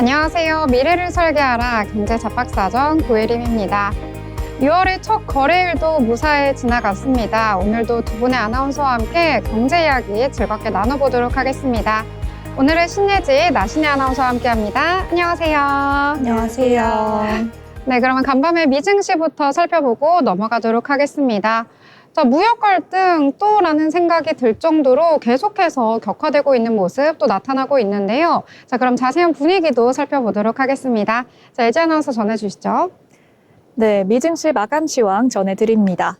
안녕하세요. 미래를 설계하라 경제 잡박사전 고혜림입니다. 6월의 첫 거래일도 무사히 지나갔습니다. 오늘도 두 분의 아나운서와 함께 경제 이야기 즐겁게 나눠보도록 하겠습니다. 오늘은 신예지 나신혜 아나운서와 함께합니다. 안녕하세요. 안녕하세요. 네, 그러면 간밤에 미증시부터 살펴보고 넘어가도록 하겠습니다. 자, 무역 갈등 또라는 생각이 들 정도로 계속해서 격화되고 있는 모습 또 나타나고 있는데요. 자, 그럼 자세한 분위기도 살펴보도록 하겠습니다. 자, 예지 아나운서 전해주시죠. 네, 미증시 마감 시황 전해드립니다.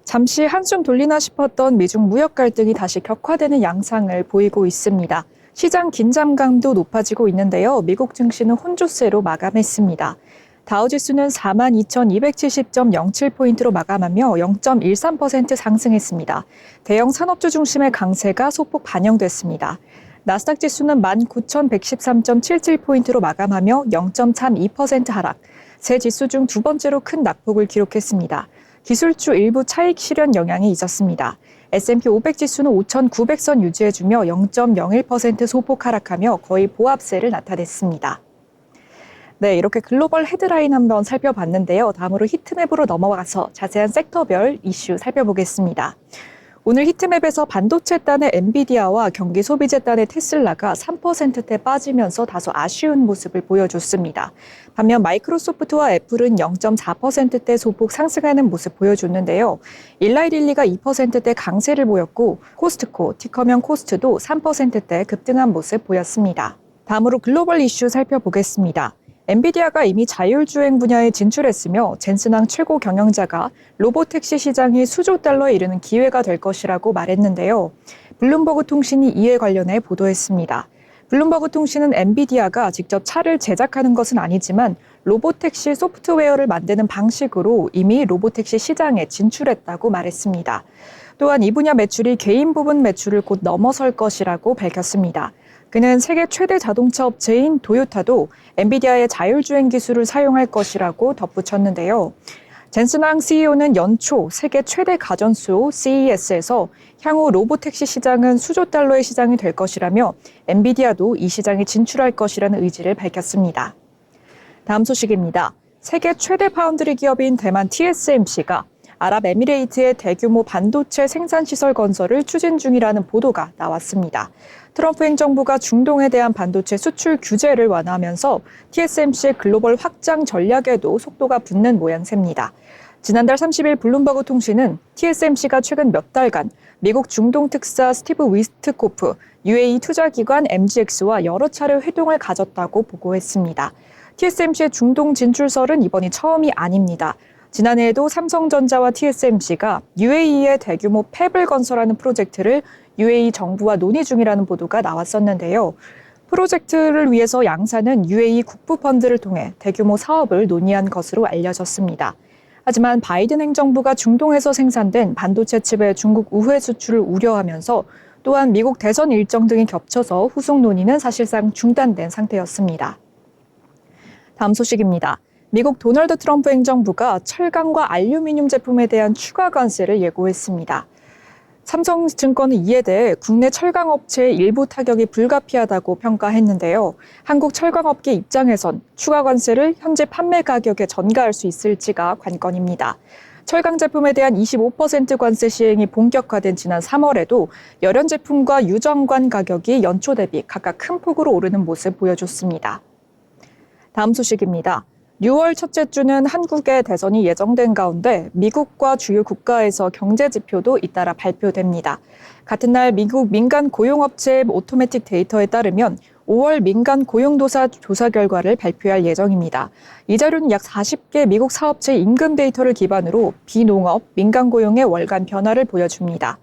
잠시 한숨 돌리나 싶었던 미중 무역 갈등이 다시 격화되는 양상을 보이고 있습니다. 시장 긴장감도 높아지고 있는데요. 미국 증시는 혼조세로 마감했습니다. 다우지수는 42,270.07포인트로 마감하며 0.13% 상승했습니다. 대형 산업주 중심의 강세가 소폭 반영됐습니다. 나스닥 지수는 19,113.77포인트로 마감하며 0.32% 하락, 세 지수 중 두 번째로 큰 낙폭을 기록했습니다. 기술주 일부 차익 실현 영향이 있었습니다. S&P 500 지수는 5,900선 유지해주며 0.01% 소폭 하락하며 거의 보합세를 나타냈습니다. 네, 이렇게 글로벌 헤드라인 한번 살펴봤는데요. 다음으로 히트맵으로 넘어가서 자세한 섹터별 이슈 살펴보겠습니다. 오늘 히트맵에서 반도체단의 엔비디아와 경기 소비재단의 테슬라가 3%대 빠지면서 다소 아쉬운 모습을 보여줬습니다. 반면 마이크로소프트와 애플은 0.4%대 소폭 상승하는 모습 보여줬는데요. 일라이릴리가 2%대 강세를 보였고 코스트코, 티커명 코스트도 3%대 급등한 모습 보였습니다. 다음으로 글로벌 이슈 살펴보겠습니다. 엔비디아가 이미 자율주행 분야에 진출했으며 젠슨왕 최고 경영자가 로보택시 시장이 수조 달러에 이르는 기회가 될 것이라고 말했는데요. 블룸버그 통신이 이에 관련해 보도했습니다. 블룸버그 통신은 엔비디아가 직접 차를 제작하는 것은 아니지만 로보택시 소프트웨어를 만드는 방식으로 이미 로보택시 시장에 진출했다고 말했습니다. 또한 이 분야 매출이 개인 부분 매출을 곧 넘어설 것이라고 밝혔습니다. 그는 세계 최대 자동차 업체인 도요타도 엔비디아의 자율주행 기술을 사용할 것이라고 덧붙였는데요. 젠슨왕 CEO는 연초 세계 최대 가전수 CES에서 향후 로보택시 시장은 수조 달러의 시장이 될 것이라며 엔비디아도 이 시장에 진출할 것이라는 의지를 밝혔습니다. 다음 소식입니다. 세계 최대 파운드리 기업인 대만 TSMC가 아랍에미레이트의 대규모 반도체 생산시설 건설을 추진 중이라는 보도가 나왔습니다. 트럼프 행정부가 중동에 대한 반도체 수출 규제를 완화하면서 TSMC의 글로벌 확장 전략에도 속도가 붙는 모양새입니다. 지난달 30일 블룸버그 통신은 TSMC가 최근 몇 달간 미국 중동 특사 스티브 위스트코프, UAE 투자기관 MGX와 여러 차례 회동을 가졌다고 보고했습니다. TSMC의 중동 진출설은 이번이 처음이 아닙니다. 지난해에도 삼성전자와 TSMC가 UAE에 대규모 팹을 건설하는 프로젝트를 UAE 정부와 논의 중이라는 보도가 나왔었는데요. 프로젝트를 위해서 양사는 UAE 국부펀드를 통해 대규모 사업을 논의한 것으로 알려졌습니다. 하지만 바이든 행정부가 중동에서 생산된 반도체 칩의 중국 우회 수출을 우려하면서 또한 미국 대선 일정 등이 겹쳐서 후속 논의는 사실상 중단된 상태였습니다. 다음 소식입니다. 미국 도널드 트럼프 행정부가 철강과 알루미늄 제품에 대한 추가 관세를 예고했습니다. 삼성증권은 이에 대해 국내 철강업체의 일부 타격이 불가피하다고 평가했는데요. 한국 철강업계 입장에선 추가 관세를 현재 판매 가격에 전가할 수 있을지가 관건입니다. 철강 제품에 대한 25% 관세 시행이 본격화된 지난 3월에도 열연 제품과 유정관 가격이 연초 대비 각각 큰 폭으로 오르는 모습 보여줬습니다. 다음 소식입니다. 6월 첫째 주는 한국의 대선이 예정된 가운데 미국과 주요 국가에서 경제 지표도 잇따라 발표됩니다. 같은 날 미국 민간 고용업체 오토매틱 데이터에 따르면 5월 민간 고용도사 조사 결과를 발표할 예정입니다. 이 자료는 약 40개 미국 사업체 임금 데이터를 기반으로 비농업, 민간 고용의 월간 변화를 보여줍니다.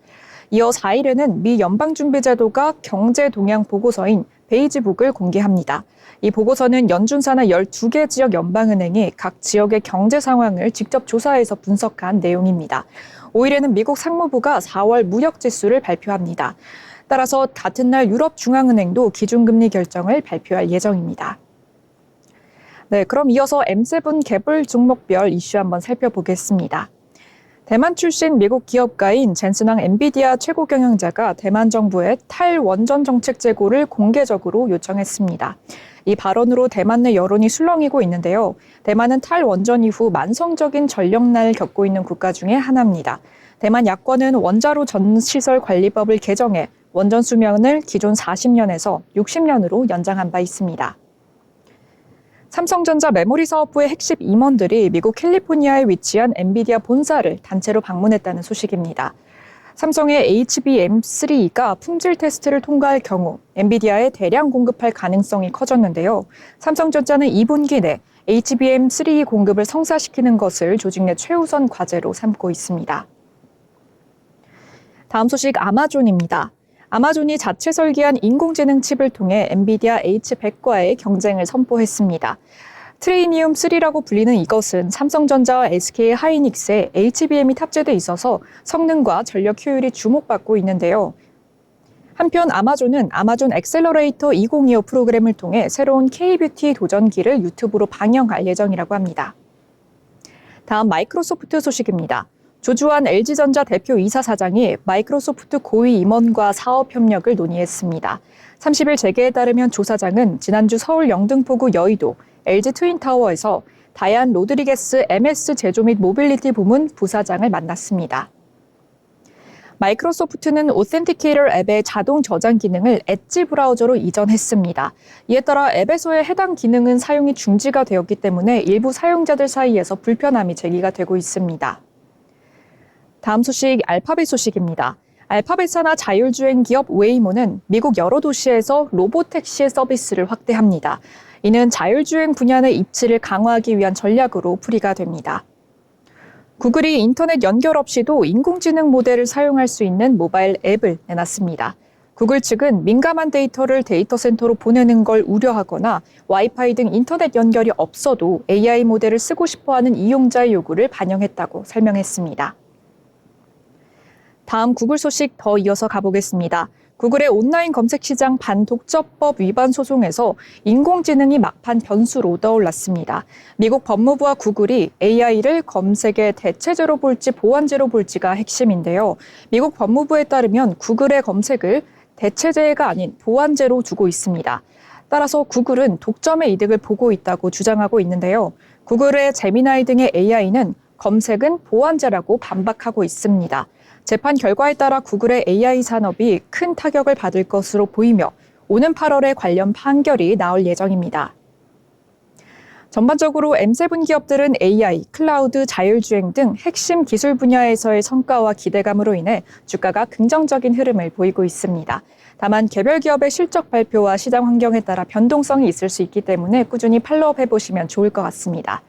이어 4일에는 미 연방준비제도가 경제 동향 보고서인 베이지북을 공개합니다. 이 보고서는 연준사나 12개 지역 연방은행이 각 지역의 경제 상황을 직접 조사해서 분석한 내용입니다. 5일에는 미국 상무부가 4월 무역지수를 발표합니다. 따라서 같은 날 유럽중앙은행도 기준금리 결정을 발표할 예정입니다. 네, 그럼 이어서 M7 개별 종목별 이슈 한번 살펴보겠습니다. 대만 출신 미국 기업가인 젠슨왕 엔비디아 최고 경영자가 대만 정부에 탈원전 정책 재고를 공개적으로 요청했습니다. 이 발언으로 대만 내 여론이 술렁이고 있는데요. 대만은 탈원전 이후 만성적인 전력난을 겪고 있는 국가 중에 하나입니다. 대만 야권은 원자로 전시설 관리법을 개정해 원전 수명을 기존 40년에서 60년으로 연장한 바 있습니다. 삼성전자 메모리 사업부의 핵심 임원들이 미국 캘리포니아에 위치한 엔비디아 본사를 단체로 방문했다는 소식입니다. 삼성의 HBM3가 품질 테스트를 통과할 경우 엔비디아에 대량 공급할 가능성이 커졌는데요. 삼성전자는 2분기 내 HBM3 공급을 성사시키는 것을 조직 내 최우선 과제로 삼고 있습니다. 다음 소식 아마존입니다. 아마존이 자체 설계한 인공지능 칩을 통해 엔비디아 H100과의 경쟁을 선포했습니다. 트레이니움 3라고 불리는 이것은 삼성전자와 SK 하이닉스에 HBM이 탑재돼 있어서 성능과 전력 효율이 주목받고 있는데요. 한편 아마존은 아마존 엑셀러레이터 2025 프로그램을 통해 새로운 K-뷰티 도전기를 유튜브로 방영할 예정이라고 합니다. 다음 마이크로소프트 소식입니다. 조주환 LG전자 대표 이사 사장이 마이크로소프트 고위 임원과 사업 협력을 논의했습니다. 30일 재계에 따르면 조 사장은 지난주 서울 영등포구 여의도 LG 트윈타워에서 다이안 로드리게스 MS 제조 및 모빌리티 부문 부사장을 만났습니다. 마이크로소프트는 오센티케이터 앱의 자동 저장 기능을 엣지 브라우저로 이전했습니다. 이에 따라 앱에서의 해당 기능은 사용이 중지가 되었기 때문에 일부 사용자들 사이에서 불편함이 제기가 되고 있습니다. 다음 소식 알파벳 소식입니다. 알파벳 산하 자율주행 기업 웨이모는 미국 여러 도시에서 로보택시 서비스를 확대합니다. 이는 자율주행 분야 내 입지를 강화하기 위한 전략으로 풀이가 됩니다. 구글이 인터넷 연결 없이도 인공지능 모델을 사용할 수 있는 모바일 앱을 내놨습니다. 구글 측은 민감한 데이터를 데이터 센터로 보내는 걸 우려하거나 와이파이 등 인터넷 연결이 없어도 AI 모델을 쓰고 싶어하는 이용자의 요구를 반영했다고 설명했습니다. 다음 구글 소식 더 이어서 가보겠습니다. 구글의 온라인 검색 시장 반독점법 위반 소송에서 인공지능이 막판 변수로 떠올랐습니다. 미국 법무부와 구글이 AI를 검색의 대체제로 볼지 보완제로 볼지가 핵심인데요. 미국 법무부에 따르면 구글의 검색을 대체제가 아닌 보완제로 두고 있습니다. 따라서 구글은 독점의 이득을 보고 있다고 주장하고 있는데요. 구글의 제미나이 등의 AI는 검색은 보완제라고 반박하고 있습니다. 재판 결과에 따라 구글의 AI 산업이 큰 타격을 받을 것으로 보이며 오는 8월에 관련 판결이 나올 예정입니다. 전반적으로 M7 기업들은 AI, 클라우드, 자율주행 등 핵심 기술 분야에서의 성과와 기대감으로 인해 주가가 긍정적인 흐름을 보이고 있습니다. 다만 개별 기업의 실적 발표와 시장 환경에 따라 변동성이 있을 수 있기 때문에 꾸준히 팔로우업 해보시면 좋을 것 같습니다.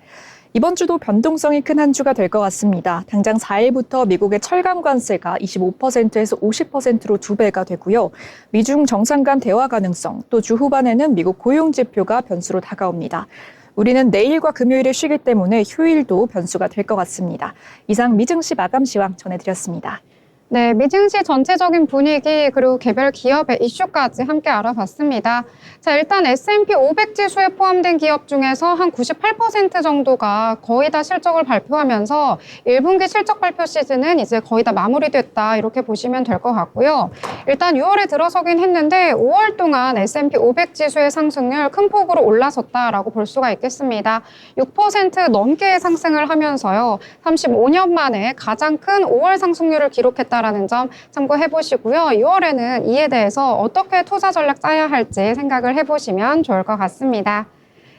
이번 주도 변동성이 큰 한 주가 될 것 같습니다. 당장 4일부터 미국의 철강 관세가 25%에서 50%로 2배가 되고요. 미중 정상 간 대화 가능성, 또 주 후반에는 미국 고용 지표가 변수로 다가옵니다. 우리는 내일과 금요일에 쉬기 때문에 휴일도 변수가 될 것 같습니다. 이상 미증시 마감 시황 전해드렸습니다. 네, 미증시 전체적인 분위기 그리고 개별 기업의 이슈까지 함께 알아봤습니다. 자, 일단 S&P 500 지수에 포함된 기업 중에서 한 98% 정도가 거의 다 실적을 발표하면서 1분기 실적 발표 시즌은 이제 거의 다 마무리됐다 이렇게 보시면 될 것 같고요. 일단 6월에 들어서긴 했는데 5월 동안 S&P 500 지수의 상승률 큰 폭으로 올라섰다라고 볼 수가 있겠습니다. 6% 넘게 상승을 하면서요. 35년 만에 가장 큰 5월 상승률을 기록했다. 라는 점 참고해 보시고요. 6월에는 이에 대해서 어떻게 투자 전략 짜야 할지 생각을 해보시면 좋을 것 같습니다.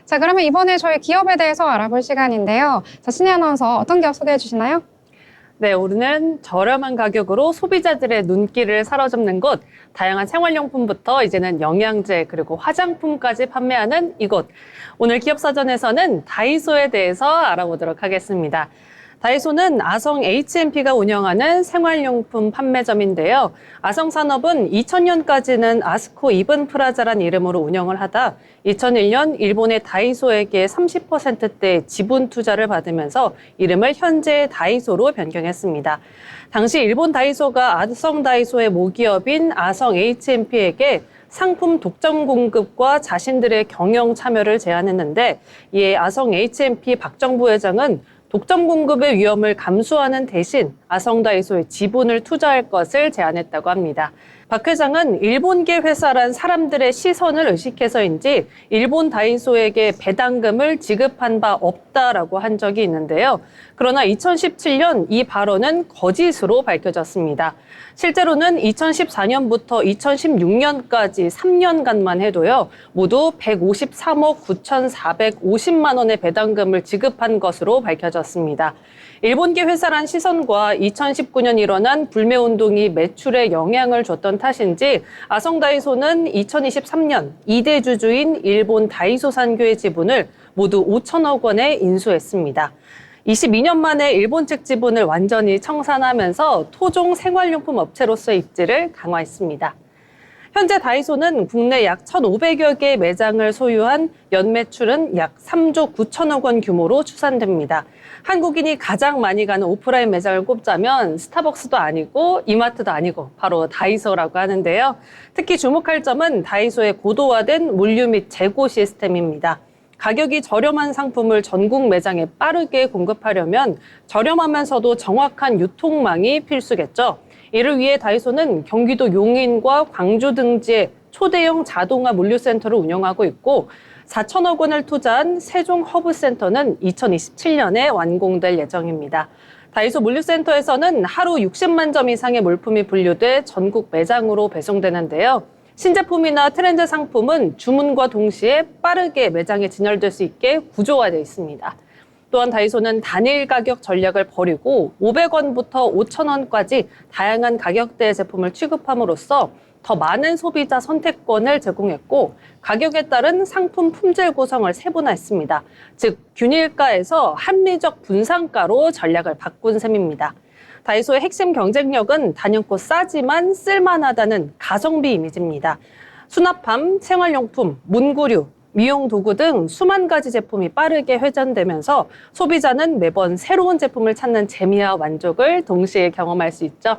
자, 그러면 이번에 저희 기업에 대해서 알아볼 시간인데요. 자, 신희 아나운서 어떤 기업 소개해 주시나요? 네, 오늘은 저렴한 가격으로 소비자들의 눈길을 사로잡는 곳, 다양한 생활용품부터 이제는 영양제 그리고 화장품까지 판매하는 이곳. 오늘 기업사전에서는 다이소에 대해서 알아보도록 하겠습니다. 다이소는 아성 H&P가 운영하는 생활용품 판매점인데요. 아성산업은 2000년까지는 아스코 이븐 프라자란 이름으로 운영을 하다 2001년 일본의 다이소에게 30%대 지분 투자를 받으면서 이름을 현재 다이소로 변경했습니다. 당시 일본 다이소가 아성 다이소의 모기업인 아성 H&P에게 상품 독점 공급과 자신들의 경영 참여를 제안했는데 이에 아성 H&P 박정부 회장은 독점 공급의 위험을 감수하는 대신 아성다이소에 지분을 투자할 것을 제안했다고 합니다. 박 회장은 일본계 회사란 사람들의 시선을 의식해서인지 일본 다이소에게 배당금을 지급한 바 없다라고 한 적이 있는데요. 그러나 2017년 이 발언은 거짓으로 밝혀졌습니다. 실제로는 2014년부터 2016년까지 3년간만 해도요, 모두 153억 9,450만 원의 배당금을 지급한 것으로 밝혀졌습니다. 일본계 회사란 시선과 2019년 일어난 불매운동이 매출에 영향을 줬던 탓인지 아성다이소는 2023년 2대 주주인 일본 다이소산교의 지분을 모두 5천억 원에 인수했습니다. 22년 만에 일본 측 지분을 완전히 청산하면서 토종 생활용품 업체로서의 입지를 강화했습니다. 현재 다이소는 국내 약 1,500여 개의 매장을 소유한 연매출은 약 3조 9천억 원 규모로 추산됩니다. 한국인이 가장 많이 가는 오프라인 매장을 꼽자면 스타벅스도 아니고 이마트도 아니고 바로 다이소라고 하는데요. 특히 주목할 점은 다이소의 고도화된 물류 및 재고 시스템입니다. 가격이 저렴한 상품을 전국 매장에 빠르게 공급하려면 저렴하면서도 정확한 유통망이 필수겠죠. 이를 위해 다이소는 경기도 용인과 광주 등지에 초대형 자동화 물류센터를 운영하고 있고 4천억 원을 투자한 세종 허브센터는 2027년에 완공될 예정입니다. 다이소 물류센터에서는 하루 60만 점 이상의 물품이 분류돼 전국 매장으로 배송되는데요. 신제품이나 트렌드 상품은 주문과 동시에 빠르게 매장에 진열될 수 있게 구조화되어 있습니다. 또한 다이소는 단일 가격 전략을 벌이고 500원부터 5,000원까지 다양한 가격대의 제품을 취급함으로써 더 많은 소비자 선택권을 제공했고 가격에 따른 상품 품질 구성을 세분화했습니다. 즉 균일가에서 합리적 분산가로 전략을 바꾼 셈입니다. 다이소의 핵심 경쟁력은 단연코 싸지만 쓸만하다는 가성비 이미지입니다. 수납함, 생활용품, 문구류, 미용 도구 등 수만 가지 제품이 빠르게 회전되면서 소비자는 매번 새로운 제품을 찾는 재미와 만족을 동시에 경험할 수 있죠.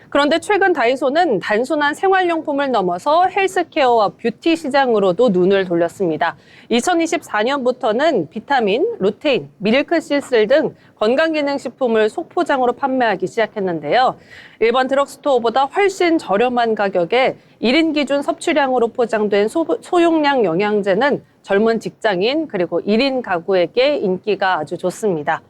그런데 최근 다이소는 단순한 생활용품을 넘어서 헬스케어와 뷰티 시장으로도 눈을 돌렸습니다. 2024년부터는 비타민, 루테인, 밀크시슬 등 건강기능식품을 속포장으로 판매하기 시작했는데요. 일반 드럭스토어보다 훨씬 저렴한 가격에 1인 기준 섭취량으로 포장된 소용량 영양제는 젊은 직장인 그리고 1인 가구에게 인기가 아주 좋습니다.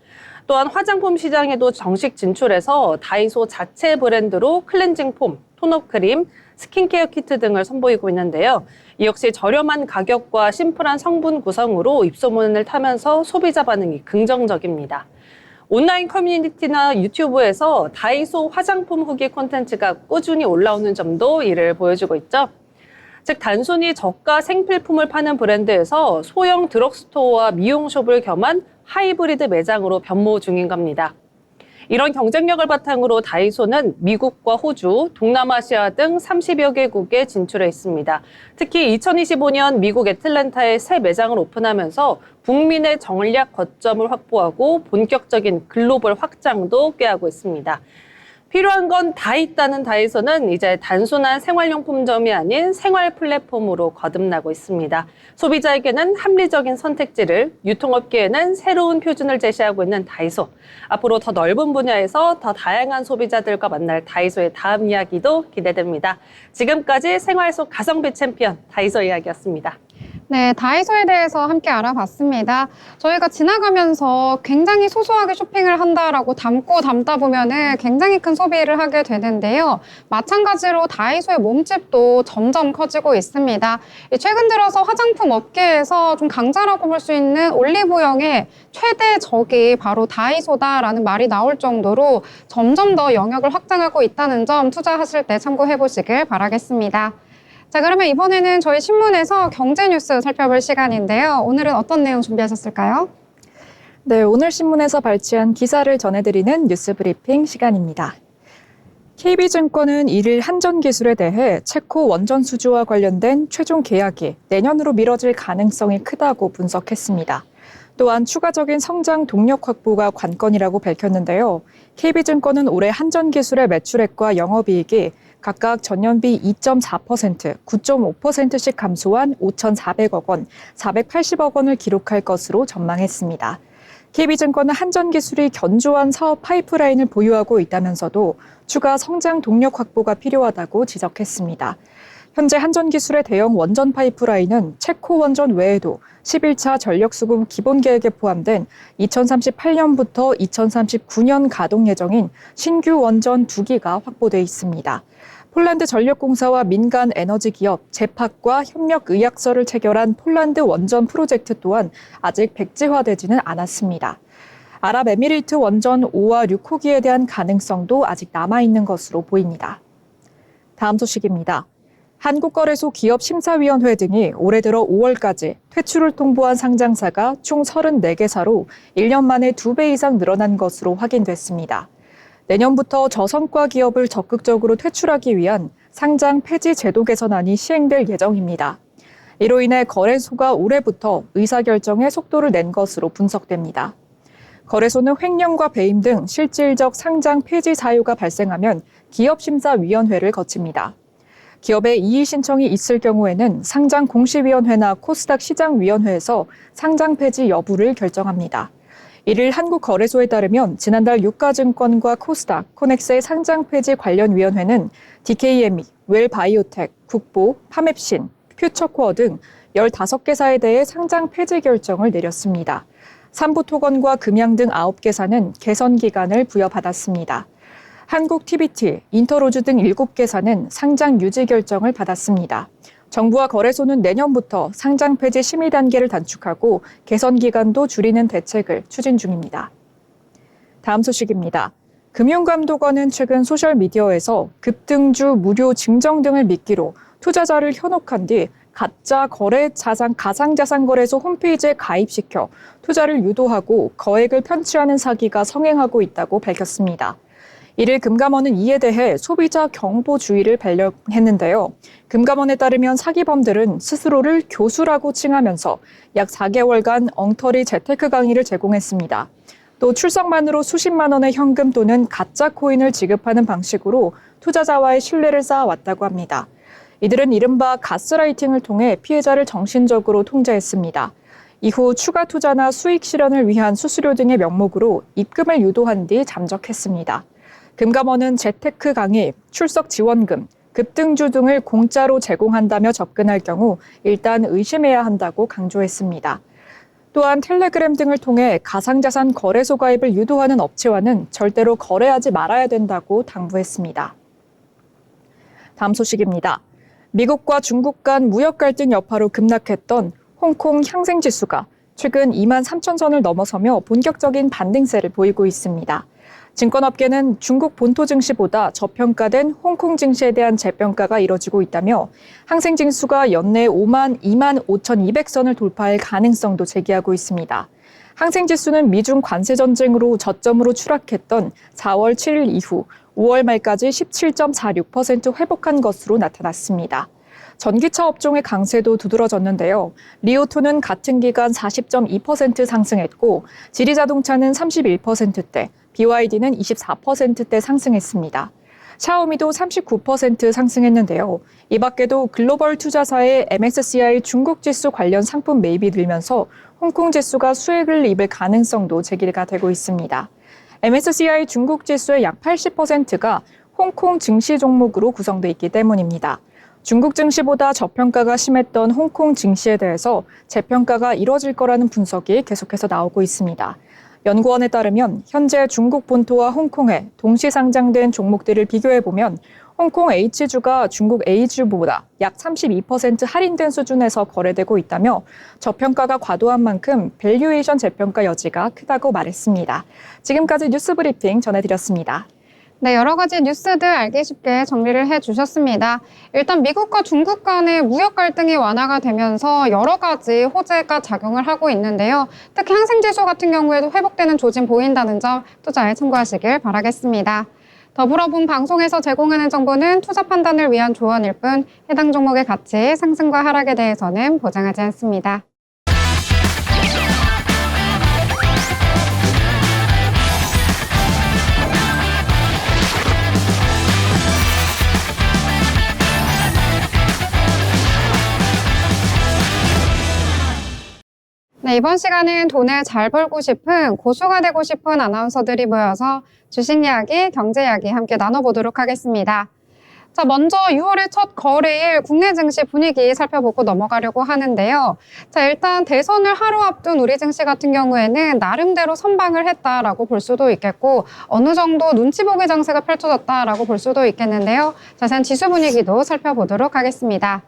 또한 화장품 시장에도 정식 진출해서 다이소 자체 브랜드로 클렌징 폼, 토너 크림, 스킨케어 키트 등을 선보이고 있는데요. 이 역시 저렴한 가격과 심플한 성분 구성으로 입소문을 타면서 소비자 반응이 긍정적입니다. 온라인 커뮤니티나 유튜브에서 다이소 화장품 후기 콘텐츠가 꾸준히 올라오는 점도 이를 보여주고 있죠. 즉 단순히 저가 생필품을 파는 브랜드에서 소형 드럭스토어와 미용숍을 겸한 하이브리드 매장으로 변모 중인 겁니다. 이런 경쟁력을 바탕으로 다이소는 미국과 호주, 동남아시아 등 30여 개국에 진출해 있습니다. 특히 2025년 미국 애틀랜타에 새 매장을 오픈하면서 국민의 전략 거점을 확보하고 본격적인 글로벌 확장도 꾀하고 있습니다. 필요한 건 다 있다는 다이소는 이제 단순한 생활용품점이 아닌 생활 플랫폼으로 거듭나고 있습니다. 소비자에게는 합리적인 선택지를, 유통업계에는 새로운 표준을 제시하고 있는 다이소. 앞으로 더 넓은 분야에서 더 다양한 소비자들과 만날 다이소의 다음 이야기도 기대됩니다. 지금까지 생활 속 가성비 챔피언 다이소 이야기였습니다. 네, 다이소에 대해서 함께 알아봤습니다. 저희가 지나가면서 굉장히 소소하게 쇼핑을 한다라고 담다 보면은 굉장히 큰 소비를 하게 되는데요. 마찬가지로 다이소의 몸집도 점점 커지고 있습니다. 최근 들어서 화장품 업계에서 좀 강자라고 볼 수 있는 올리브영의 최대 적이 바로 다이소다라는 말이 나올 정도로 점점 더 영역을 확장하고 있다는 점 투자하실 때 참고해 보시길 바라겠습니다. 자, 그러면 이번에는 저희 신문에서 경제 뉴스 살펴볼 시간인데요. 오늘은 어떤 내용 준비하셨을까요? 네, 오늘 신문에서 발췌한 기사를 전해드리는 뉴스 브리핑 시간입니다. KB증권은 1일 한전기술에 대해 체코 원전 수주와 관련된 최종 계약이 내년으로 미뤄질 가능성이 크다고 분석했습니다. 또한 추가적인 성장 동력 확보가 관건이라고 밝혔는데요. KB증권은 올해 한전기술의 매출액과 영업이익이 각각 전년비 2.4%, 9.5%씩 감소한 5,400억 원, 480억 원을 기록할 것으로 전망했습니다. KB증권은 한전기술이 견조한 사업 파이프라인을 보유하고 있다면서도 추가 성장 동력 확보가 필요하다고 지적했습니다. 현재 한전기술의 대형 원전 파이프라인은 체코 원전 외에도 11차 전력수급 기본계획에 포함된 2038년부터 2039년 가동 예정인 신규 원전 2기가 확보돼 있습니다. 폴란드 전력공사와 민간 에너지 기업 제팍과 협력 의약서를 체결한 폴란드 원전 프로젝트 또한 아직 백지화되지는 않았습니다. 아랍에미리트 원전 5와 6호기에 대한 가능성도 아직 남아있는 것으로 보입니다. 다음 소식입니다. 한국거래소 기업심사위원회 등이 올해 들어 5월까지 퇴출을 통보한 상장사가 총 34개사로 1년 만에 2배 이상 늘어난 것으로 확인됐습니다. 내년부터 저성과 기업을 적극적으로 퇴출하기 위한 상장 폐지 제도 개선안이 시행될 예정입니다. 이로 인해 거래소가 올해부터 의사결정에 속도를 낸 것으로 분석됩니다. 거래소는 횡령과 배임 등 실질적 상장 폐지 사유가 발생하면 기업심사위원회를 거칩니다. 기업의 이의 신청이 있을 경우에는 상장공시위원회나 코스닥 시장위원회에서 상장 폐지 여부를 결정합니다. 이를 한국거래소에 따르면 지난달 유가증권과 코스닥, 코넥스의 상장 폐지 관련 위원회는 DKME, 웰바이오텍, 국보, 파맵신, 퓨처코어 등 15개사에 대해 상장 폐지 결정을 내렸습니다. 삼부토건과 금양 등 9개사는 개선 기간을 부여받았습니다. 한국 TBT, 인터로즈 등 7개사는 상장 유지 결정을 받았습니다. 정부와 거래소는 내년부터 상장 폐지 심의 단계를 단축하고 개선 기간도 줄이는 대책을 추진 중입니다. 다음 소식입니다. 금융감독원은 최근 소셜미디어에서 급등주 무료 증정 등을 미끼로 투자자를 현혹한 뒤 가짜 가상자산거래소 홈페이지에 가입시켜 투자를 유도하고 거액을 편취하는 사기가 성행하고 있다고 밝혔습니다. 이를 금감원은 이에 대해 소비자 경보 주의를 발령했는데요. 금감원에 따르면 사기범들은 스스로를 교수라고 칭하면서 약 4개월간 엉터리 재테크 강의를 제공했습니다. 또 출석만으로 수십만 원의 현금 또는 가짜 코인을 지급하는 방식으로 투자자와의 신뢰를 쌓아왔다고 합니다. 이들은 이른바 가스라이팅을 통해 피해자를 정신적으로 통제했습니다. 이후 추가 투자나 수익 실현을 위한 수수료 등의 명목으로 입금을 유도한 뒤 잠적했습니다. 금감원은 재테크 강의, 출석 지원금, 급등주 등을 공짜로 제공한다며 접근할 경우 일단 의심해야 한다고 강조했습니다. 또한 텔레그램 등을 통해 가상자산 거래소 가입을 유도하는 업체와는 절대로 거래하지 말아야 된다고 당부했습니다. 다음 소식입니다. 미국과 중국 간 무역 갈등 여파로 급락했던 홍콩 향생지수가 최근 23,000선을 넘어서며 본격적인 반등세를 보이고 있습니다. 증권업계는 중국 본토 증시보다 저평가된 홍콩 증시에 대한 재평가가 이뤄지고 있다며 항생지수가 연내 25,200선을 돌파할 가능성도 제기하고 있습니다. 항생지수는 미중 관세 전쟁으로 저점으로 추락했던 4월 7일 이후 5월 말까지 17.46% 회복한 것으로 나타났습니다. 전기차 업종의 강세도 두드러졌는데요. 리오토는 같은 기간 40.2% 상승했고 지리자동차는 31%대, BYD는 24%대 상승했습니다. 샤오미도 39% 상승했는데요. 이 밖에도 글로벌 투자사의 MSCI 중국 지수 관련 상품 매입이 늘면서 홍콩 지수가 수익을 입을 가능성도 제기가 되고 있습니다. MSCI 중국 지수의 약 80%가 홍콩 증시 종목으로 구성돼 있기 때문입니다. 중국 증시보다 저평가가 심했던 홍콩 증시에 대해서 재평가가 이뤄질 거라는 분석이 계속해서 나오고 있습니다. 연구원에 따르면 현재 중국 본토와 홍콩에 동시 상장된 종목들을 비교해보면 홍콩 H주가 중국 A주보다 약 32% 할인된 수준에서 거래되고 있다며 저평가가 과도한 만큼 밸류에이션 재평가 여지가 크다고 말했습니다. 지금까지 뉴스 브리핑 전해드렸습니다. 네, 여러 가지 뉴스들 알기 쉽게 정리를 해주셨습니다. 일단 미국과 중국 간의 무역 갈등이 완화가 되면서 여러 가지 호재가 작용을 하고 있는데요. 특히 항생지수 같은 경우에도 회복되는 조짐 보인다는 점 투자에 참고하시길 바라겠습니다. 더불어 본 방송에서 제공하는 정보는 투자 판단을 위한 조언일 뿐 해당 종목의 가치, 상승과 하락에 대해서는 보장하지 않습니다. 네, 이번 시간은 돈을 잘 벌고 싶은 고수가 되고 싶은 아나운서들이 모여서 주식 이야기, 경제 이야기 함께 나눠보도록 하겠습니다. 자, 먼저 6월의 첫 거래일 국내 증시 분위기 살펴보고 넘어가려고 하는데요. 자, 일단 대선을 하루 앞둔 우리 증시 같은 경우에는 나름대로 선방을 했다라고 볼 수도 있겠고 어느 정도 눈치 보기 장세가 펼쳐졌다라고 볼 수도 있겠는데요. 자세한 지수 분위기도 살펴보도록 하겠습니다.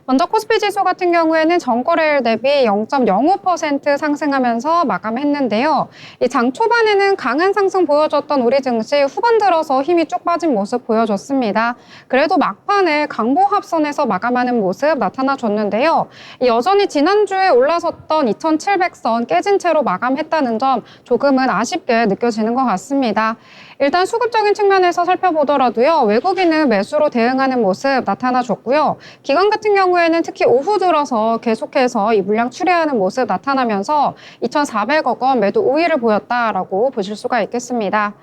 먼저 코스피 지수 같은 경우에는 전거래일 대비 0.05% 상승하면서 마감했는데요. 이 장 초반에는 강한 상승 보여줬던 우리 증시 후반 들어서 힘이 쭉 빠진 모습 보여줬습니다. 그래도 막판에 강보 합선에서 마감하는 모습 나타나줬는데요. 여전히 지난주에 올라섰던 2700선 깨진 채로 마감했다는 점 조금은 아쉽게 느껴지는 것 같습니다. 일단 수급적인 측면에서 살펴보더라도요. 외국인은 매수로 대응하는 모습 나타나줬고요. 기관 같은 경우에는 특히 오후 들어서 계속해서 이 물량 출회하는 모습 나타나면서 2,400억 원 매도 우위를 보였다라고 보실 수가 있겠습니다.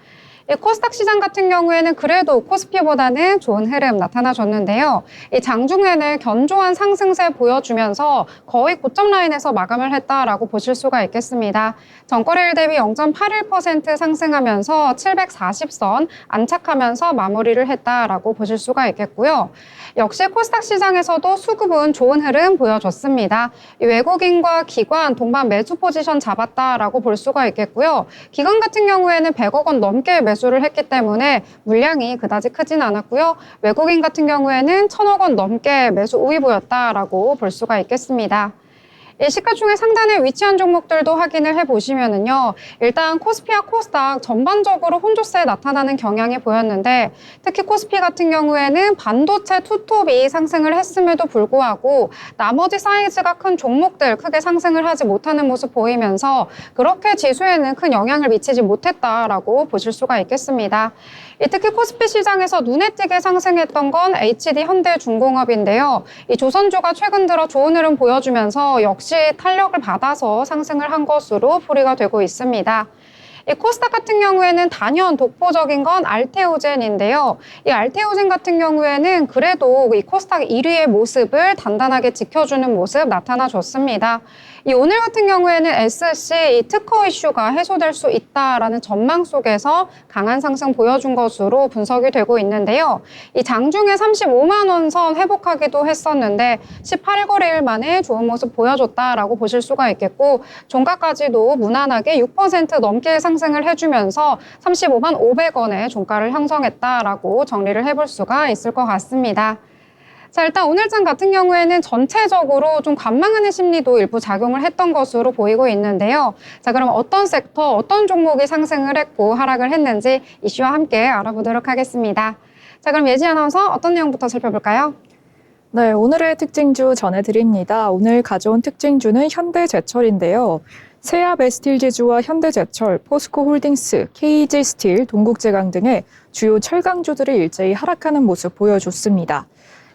이 코스닥 시장 같은 경우에는 그래도 코스피보다는 좋은 흐름 나타나줬는데요. 이 장중에는 견조한 상승세 보여주면서 거의 고점 라인에서 마감을 했다라고 보실 수가 있겠습니다. 전거래일 대비 0.81% 상승하면서 740선 안착하면서 마무리를 했다라고 보실 수가 있겠고요. 역시 코스닥 시장에서도 수급은 좋은 흐름 보여줬습니다. 이 외국인과 기관 동반 매수 포지션 잡았다라고 볼 수가 있겠고요. 기관 같은 경우에는 100억 원 넘게 매수를 했기 때문에 물량이 그다지 크진 않았고요. 외국인 같은 경우에는 1,000억 원 넘게 매수 우위 보였다라고 볼 수가 있겠습니다. 이 시가총액 상단에 위치한 종목들도 확인을 해보시면은요. 일단 코스피와 코스닥 전반적으로 혼조세 나타나는 경향이 보였는데 특히 코스피 같은 경우에는 반도체 투톱이 상승을 했음에도 불구하고 나머지 사이즈가 큰 종목들 크게 상승을 하지 못하는 모습 보이면서 그렇게 지수에는 큰 영향을 미치지 못했다라고 보실 수가 있겠습니다. 특히 코스피 시장에서 눈에 띄게 상승했던 건 HD 현대중공업인데요. 이 조선주가 최근 들어 좋은 흐름 보여주면서 역시 탄력을 받아서 상승을 한 것으로 풀이가 되고 있습니다. 이 코스닥 같은 경우에는 단연 독보적인 건 알테오젠인데요. 이 알테오젠 같은 경우에는 그래도 이 코스닥 1위의 모습을 단단하게 지켜주는 모습 나타나줬습니다. 이 오늘 같은 경우에는 SC 이 특허 이슈가 해소될 수 있다라는 전망 속에서 강한 상승 보여준 것으로 분석이 되고 있는데요. 이 장중에 35만 원 선 회복하기도 했었는데 18거래일 만에 좋은 모습 보여줬다라고 보실 수가 있겠고 종가까지도 무난하게 6% 넘게 상승을 해주면서 35만 500원의 종가를 형성했다라고 정리를 해볼 수가 있을 것 같습니다. 자, 일단 오늘장 같은 경우에는 전체적으로 좀 관망하는 심리도 일부 작용을 했던 것으로 보이고 있는데요. 자, 그럼 어떤 섹터, 어떤 종목이 상승을 했고 하락을 했는지 이슈와 함께 알아보도록 하겠습니다. 자, 그럼 예지 아나운서 어떤 내용부터 살펴볼까요? 네, 오늘의 특징주 전해드립니다. 오늘 가져온 특징주는 현대제철인데요. 세아베스틸지주와 현대제철, 포스코홀딩스, KG스틸, 동국제강 등의 주요 철강주들이 일제히 하락하는 모습 보여줬습니다.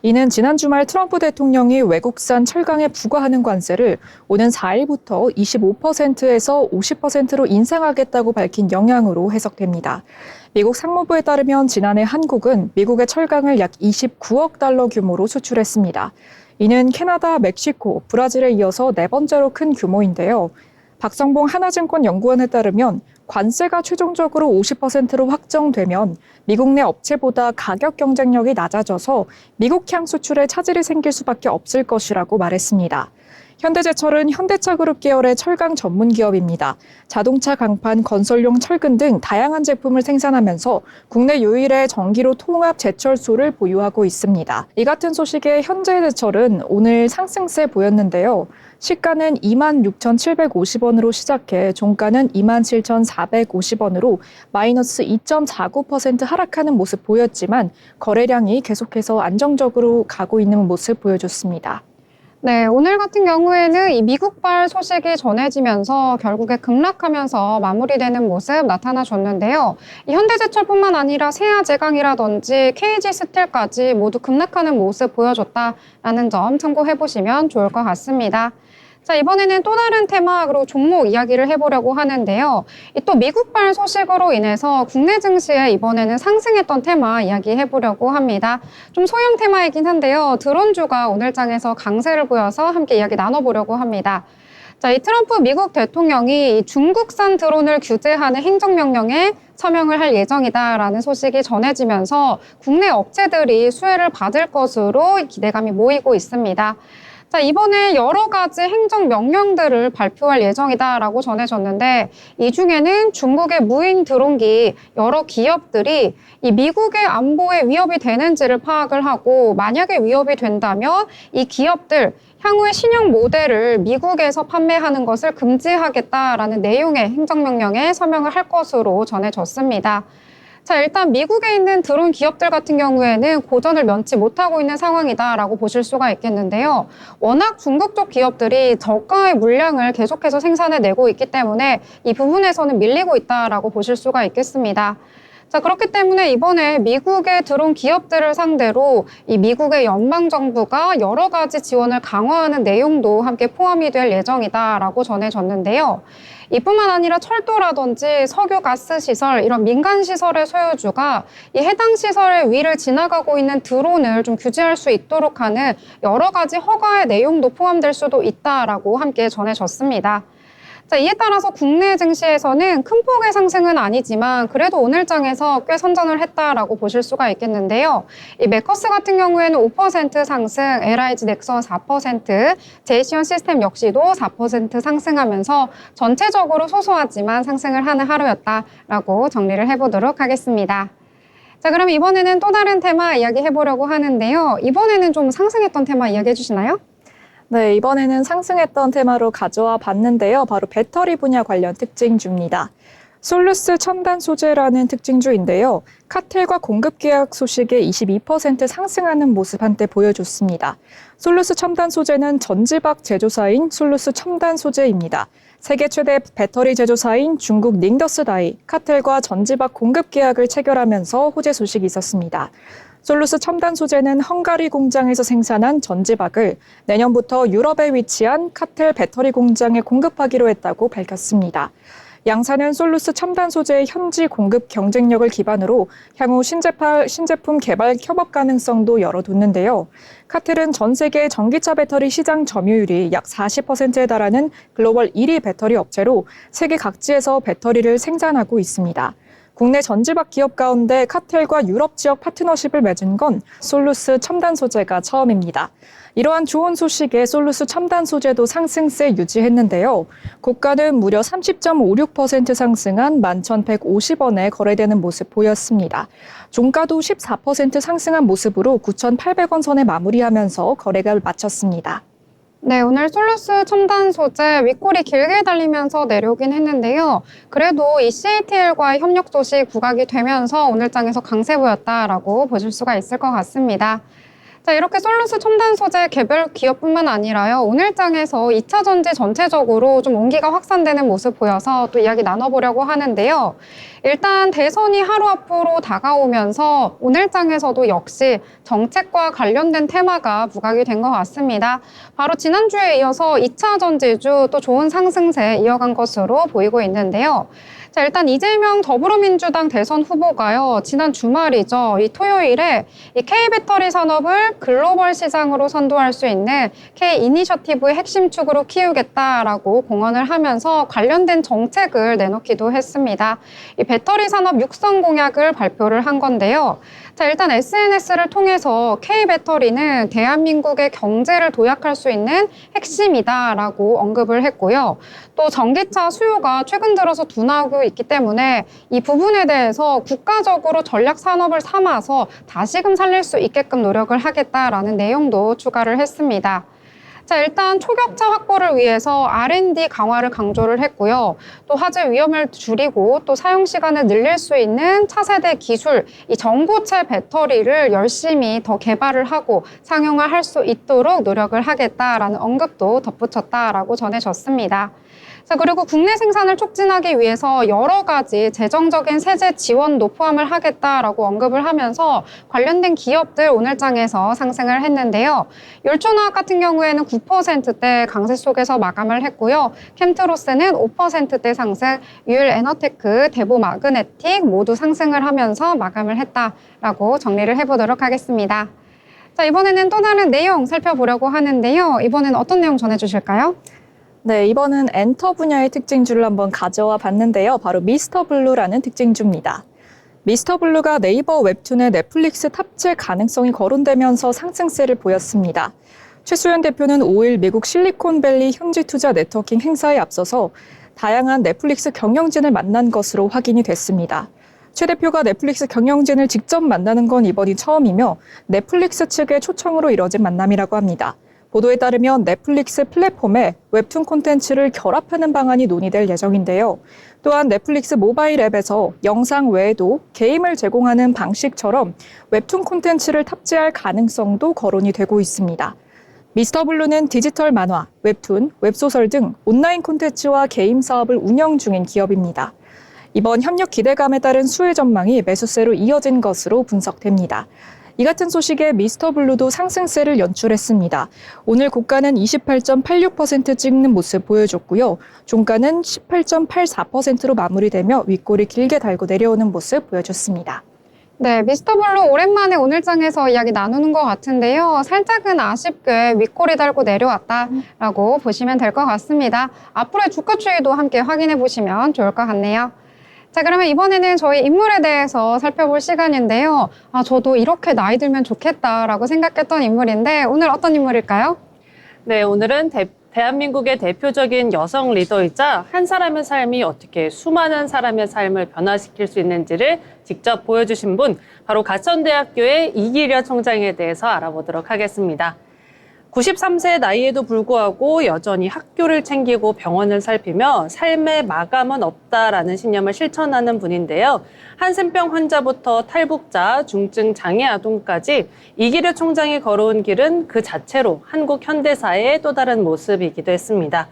이는 지난 주말 트럼프 대통령이 외국산 철강에 부과하는 관세를 오는 4일부터 25%에서 50%로 인상하겠다고 밝힌 영향으로 해석됩니다. 미국 상무부에 따르면 지난해 한국은 미국의 철강을 약 29억 달러 규모로 수출했습니다. 이는 캐나다, 멕시코, 브라질에 이어서 네 번째로 큰 규모인데요. 박성봉 하나증권 연구원에 따르면 관세가 최종적으로 50%로 확정되면 미국 내 업체보다 가격 경쟁력이 낮아져서 미국향 수출에 차질이 생길 수밖에 없을 것이라고 말했습니다. 현대제철은 현대차 그룹 계열의 철강 전문 기업입니다. 자동차 강판, 건설용 철근 등 다양한 제품을 생산하면서 국내 유일의 전기로 통합 제철소를 보유하고 있습니다. 이 같은 소식에 현대제철은 오늘 상승세 보였는데요. 시가는 26,750원으로 시작해 종가는 27,450원으로 마이너스 2.49% 하락하는 모습 보였지만 거래량이 계속해서 안정적으로 가고 있는 모습 보여줬습니다. 네, 오늘 같은 경우에는 이 미국발 소식이 전해지면서 결국에 급락하면서 마무리되는 모습 나타나줬는데요. 이 현대제철뿐만 아니라 세아제강이라든지 KG스틸까지 모두 급락하는 모습 보여줬다라는 점 참고해보시면 좋을 것 같습니다. 자, 이번에는 또 다른 테마, 그리고 종목 이야기를 해보려고 하는데요. 또 미국발 소식으로 인해서 국내 증시에 이번에는 상승했던 테마 이야기해보려고 합니다. 좀 소형 테마이긴 한데요. 드론주가 오늘 장에서 강세를 보여서 함께 이야기 나눠보려고 합니다. 자, 이 트럼프 미국 대통령이 이 중국산 드론을 규제하는 행정명령에 서명을 할 예정이다라는 소식이 전해지면서 국내 업체들이 수혜를 받을 것으로 기대감이 모이고 있습니다. 자, 이번에 여러 가지 행정명령들을 발표할 예정이다라고 전해졌는데 이 중에는 중국의 무인 드론기 여러 기업들이 이 미국의 안보에 위협이 되는지를 파악을 하고 만약에 위협이 된다면 이 기업들 향후에 신형 모델을 미국에서 판매하는 것을 금지하겠다라는 내용의 행정명령에 서명을 할 것으로 전해졌습니다. 자, 일단 미국에 있는 드론 기업들 같은 경우에는 고전을 면치 못하고 있는 상황이다라고 보실 수가 있겠는데요. 워낙 중국 쪽 기업들이 저가의 물량을 계속해서 생산해내고 있기 때문에 이 부분에서는 밀리고 있다라고 보실 수가 있겠습니다. 자, 그렇기 때문에 이번에 미국의 드론 기업들을 상대로 이 미국의 연방정부가 여러 가지 지원을 강화하는 내용도 함께 포함이 될 예정이다라고 전해졌는데요. 이뿐만 아니라 철도라든지 석유 가스 시설, 이런 민간 시설의 소유주가 이 해당 시설의 위를 지나가고 있는 드론을 좀 규제할 수 있도록 하는 여러 가지 허가의 내용도 포함될 수도 있다라고 함께 전해졌습니다. 자, 이에 따라서 국내 증시에서는 큰 폭의 상승은 아니지만 그래도 오늘장에서 꽤 선전을 했다라고 보실 수가 있겠는데요. 이 매커스 같은 경우에는 5% 상승, LIG 넥선 4%, 제이시온 시스템 역시도 4% 상승하면서 전체적으로 소소하지만 상승을 하는 하루였다라고 정리를 해보도록 하겠습니다. 자, 그럼 이번에는 또 다른 테마 이야기해보려고 하는데요. 이번에는 좀 상승했던 테마 이야기해 주시나요? 네, 이번에는 상승했던 테마로 가져와 봤는데요. 바로 배터리 분야 관련 특징주입니다. 솔루스 첨단 소재라는 특징주인데요. 카텔과 공급 계약 소식에 22% 상승하는 모습 한때 보여줬습니다. 솔루스 첨단 소재는 전지박 제조사인 솔루스 첨단 소재입니다. 세계 최대 배터리 제조사인 중국 닝더스다이, 카텔과 전지박 공급 계약을 체결하면서 호재 소식이 있었습니다. 솔루스 첨단 소재는 헝가리 공장에서 생산한 전지박을 내년부터 유럽에 위치한 카텔 배터리 공장에 공급하기로 했다고 밝혔습니다. 양사는 솔루스 첨단 소재의 현지 공급 경쟁력을 기반으로 향후 신제품 개발 협업 가능성도 열어뒀는데요. 카텔은 전 세계 전기차 배터리 시장 점유율이 약 40%에 달하는 글로벌 1위 배터리 업체로 세계 각지에서 배터리를 생산하고 있습니다. 국내 전지박 기업 가운데 카텔과 유럽 지역 파트너십을 맺은 건 솔루스 첨단 소재가 처음입니다. 이러한 좋은 소식에 솔루스 첨단 소재도 상승세 유지했는데요. 고가는 무려 30.56% 상승한 11,150원에 거래되는 모습 보였습니다. 종가도 14% 상승한 모습으로 9,800원 선에 마무리하면서 거래가 마쳤습니다. 네, 오늘 솔루스 첨단 소재 윗골이 길게 달리면서 내려오긴 했는데요. 그래도 이 CATL과의 협력 소식 부각이 되면서 오늘장에서 강세 보였다라고 보실 수가 있을 것 같습니다. 자, 이렇게 솔루스 첨단 소재 개별 기업뿐만 아니라요. 오늘장에서 2차 전지 전체적으로 좀 온기가 확산되는 모습 보여서 또 이야기 나눠보려고 하는데요. 일단 대선이 하루 앞으로 다가오면서 오늘장에서도 역시 정책과 관련된 테마가 부각이 된 것 같습니다. 바로 지난주에 이어서 2차 전지주 또 좋은 상승세 이어간 것으로 보이고 있는데요. 자, 일단 이재명 더불어민주당 대선 후보가요, 지난 주말이죠. 이 토요일에 이 K배터리 산업을 글로벌 시장으로 선도할 수 있는 K-이니셔티브의 핵심 축으로 키우겠다라고 공언을 하면서 관련된 정책을 내놓기도 했습니다. 이 배터리 산업 육성 공약을 발표를 한 건데요. 자, 일단 SNS를 통해서 K배터리는 대한민국의 경제를 도약할 수 있는 핵심이다라고 언급을 했고요. 또 전기차 수요가 최근 들어서 둔화하고 있기 때문에 이 부분에 대해서 국가적으로 전략 산업을 삼아서 다시금 살릴 수 있게끔 노력을 하겠다라는 내용도 추가를 했습니다. 자, 일단 초격차 확보를 위해서 R&D 강화를 강조를 했고요. 또 화재 위험을 줄이고 또 사용 시간을 늘릴 수 있는 차세대 기술, 이 전고체 배터리를 열심히 더 개발을 하고 상용화할 수 있도록 노력을 하겠다라는 언급도 덧붙였다라고 전해졌습니다. 자, 그리고 국내 생산을 촉진하기 위해서 여러 가지 재정적인 세제 지원도 포함을 하겠다라고 언급을 하면서 관련된 기업들 오늘장에서 상승을 했는데요. 율초화학 같은 경우에는 9%대 강세 속에서 마감을 했고요. 캠트로스는 5%대 상승, 유일에너테크, 대보마그네틱 모두 상승을 하면서 마감을 했다라고 정리를 해보도록 하겠습니다. 자, 이번에는 또 다른 내용 살펴보려고 하는데요. 이번에는 어떤 내용 전해주실까요? 네, 이번은 엔터 분야의 특징주를 한번 가져와 봤는데요. 바로 미스터 블루라는 특징주입니다. 미스터 블루가 네이버 웹툰에 넷플릭스 탑재 가능성이 거론되면서 상승세를 보였습니다. 최수연 대표는 5일 미국 실리콘밸리 현지 투자 네트워킹 행사에 앞서서 다양한 넷플릭스 경영진을 만난 것으로 확인이 됐습니다. 최 대표가 넷플릭스 경영진을 직접 만나는 건 이번이 처음이며 넷플릭스 측의 초청으로 이뤄진 만남이라고 합니다. 보도에 따르면 넷플릭스 플랫폼에 웹툰 콘텐츠를 결합하는 방안이 논의될 예정인데요. 또한 넷플릭스 모바일 앱에서 영상 외에도 게임을 제공하는 방식처럼 웹툰 콘텐츠를 탑재할 가능성도 거론이 되고 있습니다. 미스터 블루는 디지털 만화, 웹툰, 웹소설 등 온라인 콘텐츠와 게임 사업을 운영 중인 기업입니다. 이번 협력 기대감에 따른 수혜 전망이 매수세로 이어진 것으로 분석됩니다. 이 같은 소식에 미스터 블루도 상승세를 연출했습니다. 오늘 고가는 28.86% 찍는 모습 보여줬고요. 종가는 18.84%로 마무리되며 윗골이 길게 달고 내려오는 모습 보여줬습니다. 네, 미스터 블루 오랜만에 오늘 장에서 이야기 나누는 것 같은데요. 살짝은 아쉽게 윗골이 달고 내려왔다라고 보시면 될 것 같습니다. 앞으로의 주가 추이도 함께 확인해 보시면 좋을 것 같네요. 자, 그러면 이번에는 저희 인물에 대해서 살펴볼 시간인데요. 저도 이렇게 나이 들면 좋겠다라고 생각했던 인물인데 오늘 어떤 인물일까요? 네, 오늘은 대한민국의 대표적인 여성 리더이자 한 사람의 삶이 어떻게 수많은 사람의 삶을 변화시킬 수 있는지를 직접 보여주신 분, 바로 가천대학교의 이기려 총장에 대해서 알아보도록 하겠습니다. 93세 나이에도 불구하고 여전히 학교를 챙기고 병원을 살피며 삶의 마감은 없다라는 신념을 실천하는 분인데요. 한센병 환자부터 탈북자, 중증 장애 아동까지 이기려 총장이 걸어온 길은 그 자체로 한국 현대사의 또 다른 모습이기도 했습니다.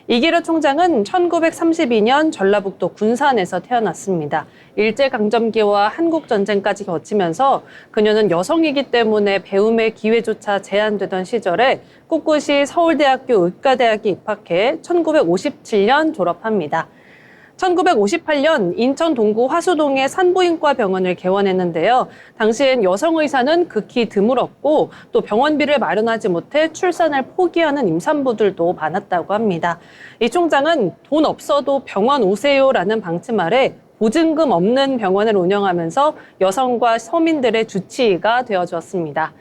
이기려 총장은 1932년 전라북도 군산에서 태어났습니다. 일제강점기와 한국전쟁까지 거치면서 그녀는 여성이기 때문에 배움의 기회조차 제한되던 시절에 꿋꿋이 서울대학교 의과대학에 입학해 1957년 졸업합니다. 1958년 인천 동구 화수동의 산부인과 병원을 개원했는데요. 당시엔 여성 의사는 극히 드물었고 또 병원비를 마련하지 못해 출산을 포기하는 임산부들도 많았다고 합니다. 이 총장은 돈 없어도 병원 오세요라는 방침 아래 보증금 없는 병원을 운영하면서 여성과 서민들의 주치의가 되어주었습니다.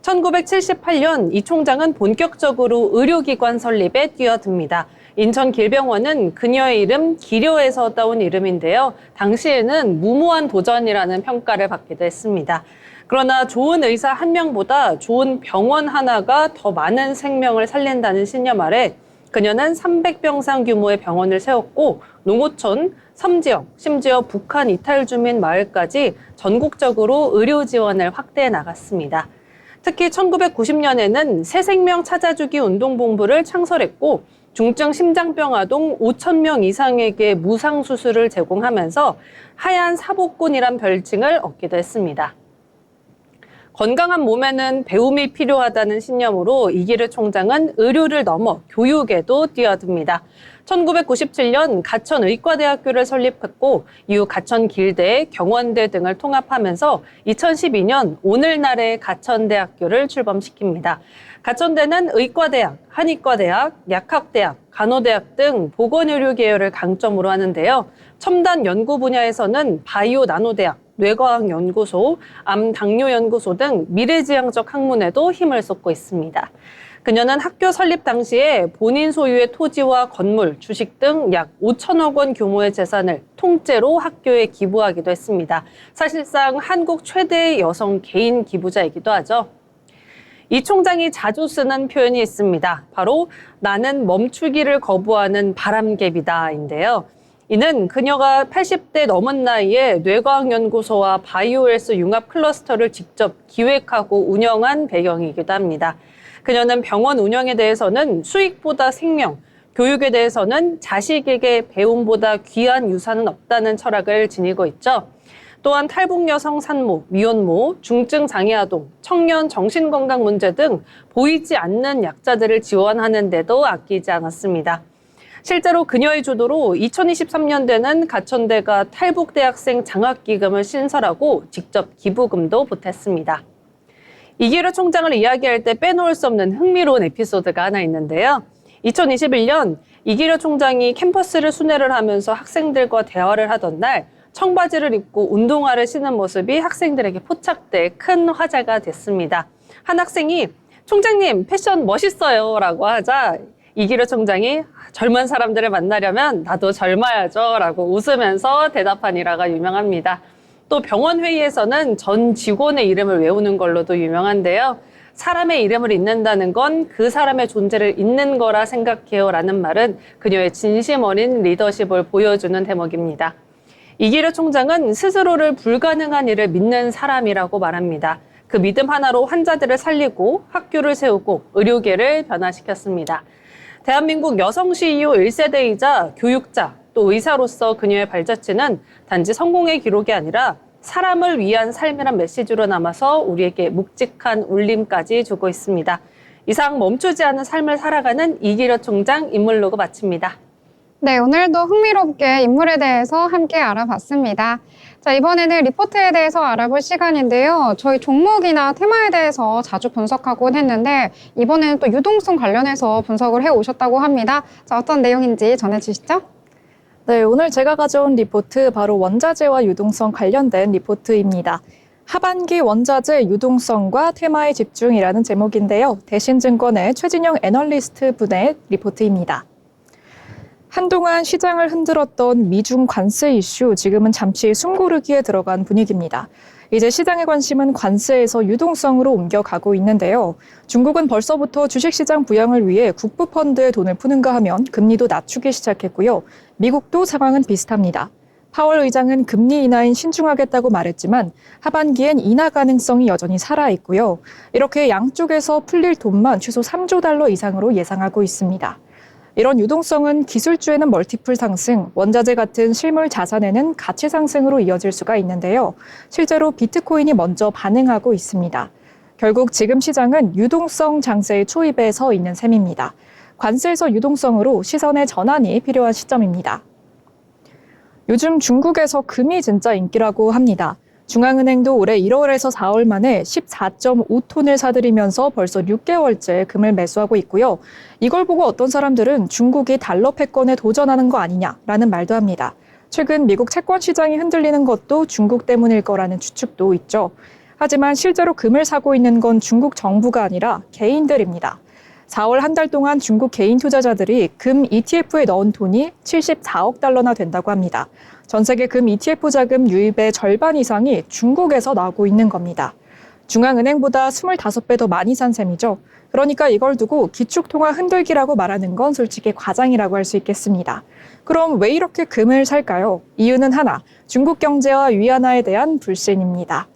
1978년 이 총장은 본격적으로 의료기관 설립에 뛰어듭니다. 인천길병원은 그녀의 이름 기려에서 따온 이름인데요. 당시에는 무모한 도전이라는 평가를 받기도 했습니다. 그러나 좋은 의사 한 명보다 좋은 병원 하나가 더 많은 생명을 살린다는 신념 아래 그녀는 300병상 규모의 병원을 세웠고 농어촌, 섬지역, 심지어 북한 이탈 주민 마을까지 전국적으로 의료 지원을 확대해 나갔습니다. 특히 1990년에는 새생명 찾아주기 운동본부를 창설했고 중증 심장병 아동 5,000명 이상에게 무상 수술을 제공하면서 하얀 사복꾼이란 별칭을 얻기도 했습니다. 건강한 몸에는 배움이 필요하다는 신념으로 이기려 총장은 의료를 넘어 교육에도 뛰어듭니다. 1997년 가천의과대학교를 설립했고 이후 가천길대, 경원대 등을 통합하면서 2012년 오늘날의 가천대학교를 출범시킵니다. 가천대는 의과대학, 한의과대학, 약학대학, 간호대학 등 보건의료 계열을 강점으로 하는데요. 첨단 연구 분야에서는 바이오 나노대학, 뇌과학연구소, 암당뇨연구소 등 미래지향적 학문에도 힘을 쏟고 있습니다. 그녀는 학교 설립 당시에 본인 소유의 토지와 건물, 주식 등 약 5천억 원 규모의 재산을 통째로 학교에 기부하기도 했습니다. 사실상 한국 최대의 여성 개인 기부자이기도 하죠. 이 총장이 자주 쓰는 표현이 있습니다. 바로 나는 멈추기를 거부하는 바람개비다인데요. 이는 그녀가 80대 넘은 나이에 뇌과학연구소와 바이오헬스 융합 클러스터를 직접 기획하고 운영한 배경이기도 합니다. 그녀는 병원 운영에 대해서는 수익보다 생명, 교육에 대해서는 자식에게 배움보다 귀한 유산은 없다는 철학을 지니고 있죠. 또한 탈북 여성 산모, 미혼모, 중증 장애 아동, 청년 정신건강 문제 등 보이지 않는 약자들을 지원하는 데도 아끼지 않았습니다. 실제로 그녀의 주도로 2023년대는 가천대가 탈북 대학생 장학기금을 신설하고 직접 기부금도 보탰습니다. 이기려 총장을 이야기할 때 빼놓을 수 없는 흥미로운 에피소드가 하나 있는데요. 2021년 이기려 총장이 캠퍼스를 순회를 하면서 학생들과 대화를 하던 날 청바지를 입고 운동화를 신은 모습이 학생들에게 포착돼 큰 화제가 됐습니다. 한 학생이 총장님 패션 멋있어요 라고 하자 이기려 총장이 젊은 사람들을 만나려면 나도 젊어야죠 라고 웃으면서 대답한 일화가 유명합니다. 또 병원 회의에서는 전 직원의 이름을 외우는 걸로도 유명한데요. 사람의 이름을 잊는다는 건 그 사람의 존재를 잊는 거라 생각해요 라는 말은 그녀의 진심 어린 리더십을 보여주는 대목입니다. 이기려 총장은 스스로를 불가능한 일을 믿는 사람이라고 말합니다. 그 믿음 하나로 환자들을 살리고 학교를 세우고 의료계를 변화시켰습니다. 대한민국 여성 CEO 1세대이자 교육자 또 의사로서 그녀의 발자취는 단지 성공의 기록이 아니라 사람을 위한 삶이란 메시지로 남아서 우리에게 묵직한 울림까지 주고 있습니다. 이상 멈추지 않은 삶을 살아가는 이기려 총장 인물로그 마칩니다. 네, 오늘도 흥미롭게 인물에 대해서 함께 알아봤습니다. 자, 이번에는 리포트에 대해서 알아볼 시간인데요. 저희 종목이나 테마에 대해서 자주 분석하곤 했는데 이번에는 또 유동성 관련해서 분석을 해오셨다고 합니다. 자, 어떤 내용인지 전해주시죠. 네, 오늘 제가 가져온 리포트 바로 원자재와 유동성 관련된 리포트입니다. 하반기 원자재 유동성과 테마에 집중이라는 제목인데요. 대신증권의 최진영 애널리스트 분의 리포트입니다. 한동안 시장을 흔들었던 미중 관세 이슈, 지금은 잠시 숨고르기에 들어간 분위기입니다. 이제 시장의 관심은 관세에서 유동성으로 옮겨가고 있는데요. 중국은 벌써부터 주식시장 부양을 위해 국부펀드에 돈을 푸는가 하면 금리도 낮추기 시작했고요. 미국도 상황은 비슷합니다. 파월 의장은 금리 인하엔 신중하겠다고 말했지만 하반기엔 인하 가능성이 여전히 살아있고요. 이렇게 양쪽에서 풀릴 돈만 최소 3조 달러 이상으로 예상하고 있습니다. 이런 유동성은 기술주에는 멀티플 상승, 원자재 같은 실물 자산에는 가치 상승으로 이어질 수가 있는데요. 실제로 비트코인이 먼저 반응하고 있습니다. 결국 지금 시장은 유동성 장세의 초입에 서 있는 셈입니다. 관세에서 유동성으로 시선의 전환이 필요한 시점입니다. 요즘 중국에서 금이 진짜 인기라고 합니다. 중앙은행도 올해 1월에서 4월 만에 14.5톤을 사들이면서 벌써 6개월째 금을 매수하고 있고요. 이걸 보고 어떤 사람들은 중국이 달러 패권에 도전하는 거 아니냐라는 말도 합니다. 최근 미국 채권 시장이 흔들리는 것도 중국 때문일 거라는 추측도 있죠. 하지만 실제로 금을 사고 있는 건 중국 정부가 아니라 개인들입니다. 4월 한 달 동안 중국 개인 투자자들이 금 ETF에 넣은 돈이 74억 달러나 된다고 합니다. 전 세계 금 ETF 자금 유입의 절반 이상이 중국에서 나오고 있는 겁니다. 중앙은행보다 25배 더 많이 산 셈이죠. 그러니까 이걸 두고 기축통화 흔들기라고 말하는 건 솔직히 과장이라고 할 수 있겠습니다. 그럼 왜 이렇게 금을 살까요? 이유는 하나, 중국 경제와 위안화에 대한 불신입니다.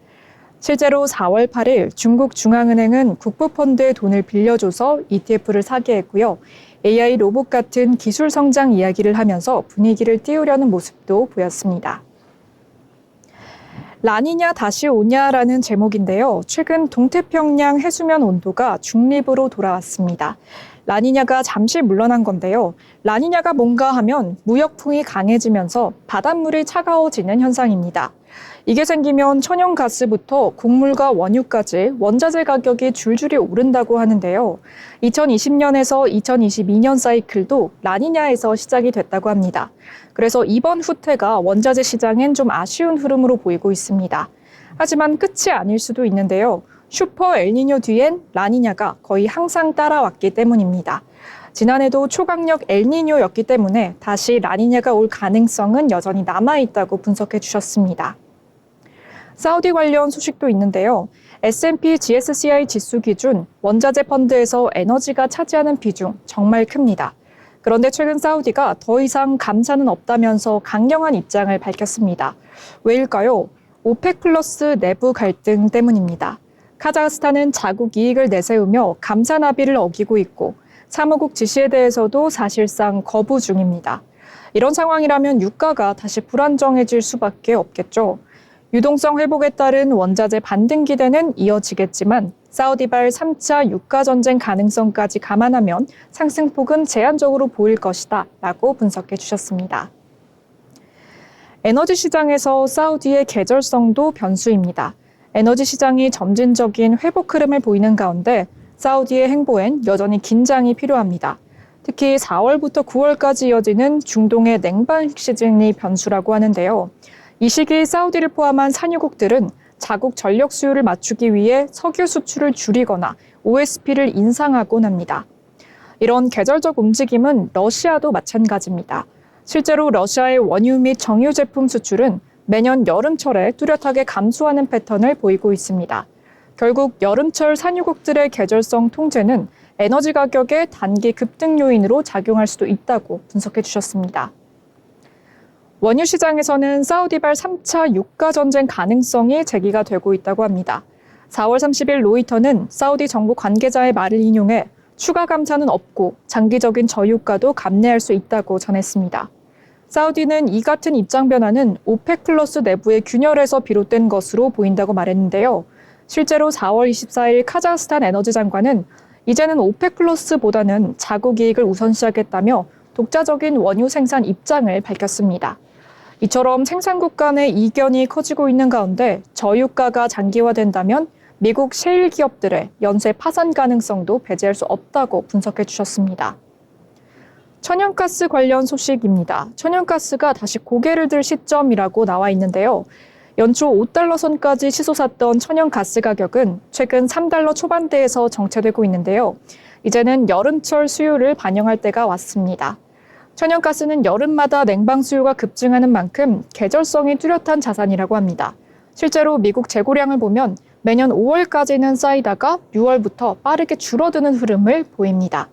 실제로 4월 8일 중국 중앙은행은 국부펀드에 돈을 빌려줘서 ETF를 사게 했고요. AI 로봇 같은 기술 성장 이야기를 하면서 분위기를 띄우려는 모습도 보였습니다. 라니냐 다시 오냐라는 제목인데요. 최근 동태평양 해수면 온도가 중립으로 돌아왔습니다. 라니냐가 잠시 물러난 건데요. 라니냐가 뭔가 하면 무역풍이 강해지면서 바닷물이 차가워지는 현상입니다. 이게 생기면 천연가스부터 곡물과 원유까지 원자재 가격이 줄줄이 오른다고 하는데요. 2020년에서 2022년 사이클도 라니냐에서 시작이 됐다고 합니다. 그래서 이번 후퇴가 원자재 시장엔 좀 아쉬운 흐름으로 보이고 있습니다. 하지만 끝이 아닐 수도 있는데요. 슈퍼 엘니뇨 뒤엔 라니냐가 거의 항상 따라왔기 때문입니다. 지난해도 초강력 엘니뇨였기 때문에 다시 라니냐가 올 가능성은 여전히 남아있다고 분석해 주셨습니다. 사우디 관련 소식도 있는데요. S&P GSCI 지수 기준 원자재 펀드에서 에너지가 차지하는 비중 정말 큽니다. 그런데 최근 사우디가 더 이상 감사는 없다면서 강경한 입장을 밝혔습니다. 왜일까요? 오펙 플러스 내부 갈등 때문입니다. 카자흐스탄은 자국 이익을 내세우며 감사 합의를 어기고 있고 사무국 지시에 대해서도 사실상 거부 중입니다. 이런 상황이라면 유가가 다시 불안정해질 수밖에 없겠죠. 유동성 회복에 따른 원자재 반등 기대는 이어지겠지만 사우디발 3차 유가 전쟁 가능성까지 감안하면 상승폭은 제한적으로 보일 것이다 라고 분석해 주셨습니다. 에너지 시장에서 사우디의 계절성도 변수입니다. 에너지 시장이 점진적인 회복 흐름을 보이는 가운데 사우디의 행보엔 여전히 긴장이 필요합니다. 특히 4월부터 9월까지 이어지는 중동의 냉방 시즌이 변수라고 하는데요. 이 시기 사우디를 포함한 산유국들은 자국 전력 수요를 맞추기 위해 석유 수출을 줄이거나 OSP를 인상하곤 합니다. 이런 계절적 움직임은 러시아도 마찬가지입니다. 실제로 러시아의 원유 및 정유 제품 수출은 매년 여름철에 뚜렷하게 감소하는 패턴을 보이고 있습니다. 결국 여름철 산유국들의 계절성 통제는 에너지 가격의 단기 급등 요인으로 작용할 수도 있다고 분석해 주셨습니다. 원유 시장에서는 사우디발 3차 유가 전쟁 가능성이 제기가 되고 있다고 합니다. 4월 30일 로이터는 사우디 정부 관계자의 말을 인용해 추가 감산은 없고 장기적인 저유가도 감내할 수 있다고 전했습니다. 사우디는 이 같은 입장 변화는 오펙 플러스 내부의 균열에서 비롯된 것으로 보인다고 말했는데요. 실제로 4월 24일 카자흐스탄 에너지 장관은 이제는 오펙 플러스보다는 자국 이익을 우선시하겠다며 독자적인 원유 생산 입장을 밝혔습니다. 이처럼 생산국 간의 이견이 커지고 있는 가운데 저유가가 장기화된다면 미국 셰일 기업들의 연쇄 파산 가능성도 배제할 수 없다고 분석해 주셨습니다. 천연가스 관련 소식입니다. 천연가스가 다시 고개를 들 시점이라고 나와 있는데요. 연초 5달러 선까지 치솟았던 천연가스 가격은 최근 3달러 초반대에서 정체되고 있는데요. 이제는 여름철 수요를 반영할 때가 왔습니다. 천연가스는 여름마다 냉방 수요가 급증하는 만큼 계절성이 뚜렷한 자산이라고 합니다. 실제로 미국 재고량을 보면 매년 5월까지는 쌓이다가 6월부터 빠르게 줄어드는 흐름을 보입니다.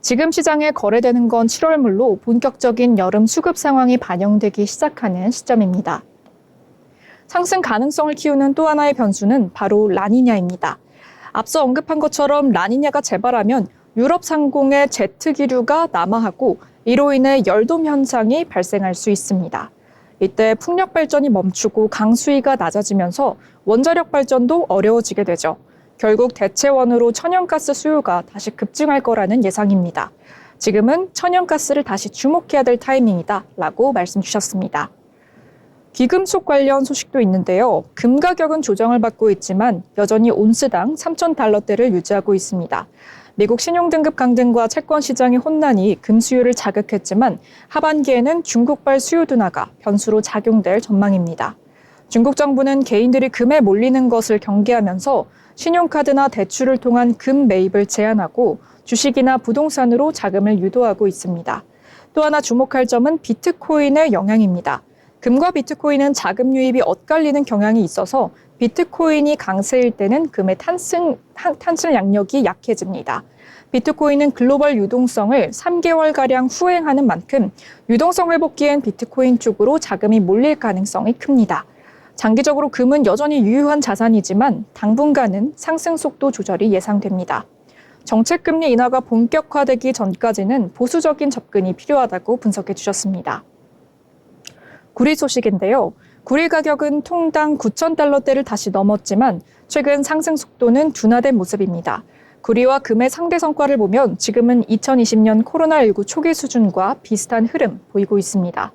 지금 시장에 거래되는 건 7월물로 본격적인 여름 수급 상황이 반영되기 시작하는 시점입니다. 상승 가능성을 키우는 또 하나의 변수는 바로 라니냐입니다. 앞서 언급한 것처럼 라니냐가 재발하면 유럽 상공의 제트 기류가 남하하고 이로 인해 열돔 현상이 발생할 수 있습니다. 이때 풍력 발전이 멈추고 강수위가 낮아지면서 원자력 발전도 어려워지게 되죠. 결국 대체원으로 천연가스 수요가 다시 급증할 거라는 예상입니다. 지금은 천연가스를 다시 주목해야 될 타이밍이다라고 말씀 주셨습니다. 귀금속 관련 소식도 있는데요. 금 가격은 조정을 받고 있지만 여전히 온스당 3,000달러대를 유지하고 있습니다. 미국 신용등급 강등과 채권 시장의 혼란이 금 수요를 자극했지만 하반기에는 중국발 수요 둔화가 변수로 작용될 전망입니다. 중국 정부는 개인들이 금에 몰리는 것을 경계하면서 신용카드나 대출을 통한 금 매입을 제한하고 주식이나 부동산으로 자금을 유도하고 있습니다. 또 하나 주목할 점은 비트코인의 영향입니다. 금과 비트코인은 자금 유입이 엇갈리는 경향이 있어서 비트코인이 강세일 때는 금의 탄생 양력이 약해집니다. 비트코인은 글로벌 유동성을 3개월가량 후행하는 만큼 유동성 회복기엔 비트코인 쪽으로 자금이 몰릴 가능성이 큽니다. 장기적으로 금은 여전히 유효한 자산이지만 당분간은 상승 속도 조절이 예상됩니다. 정책금리 인하가 본격화되기 전까지는 보수적인 접근이 필요하다고 분석해 주셨습니다. 구리 소식인데요. 구리 가격은 통당 9,000달러대를 다시 넘었지만 최근 상승 속도는 둔화된 모습입니다. 구리와 금의 상대 성과를 보면 지금은 2020년 코로나19 초기 수준과 비슷한 흐름 보이고 있습니다.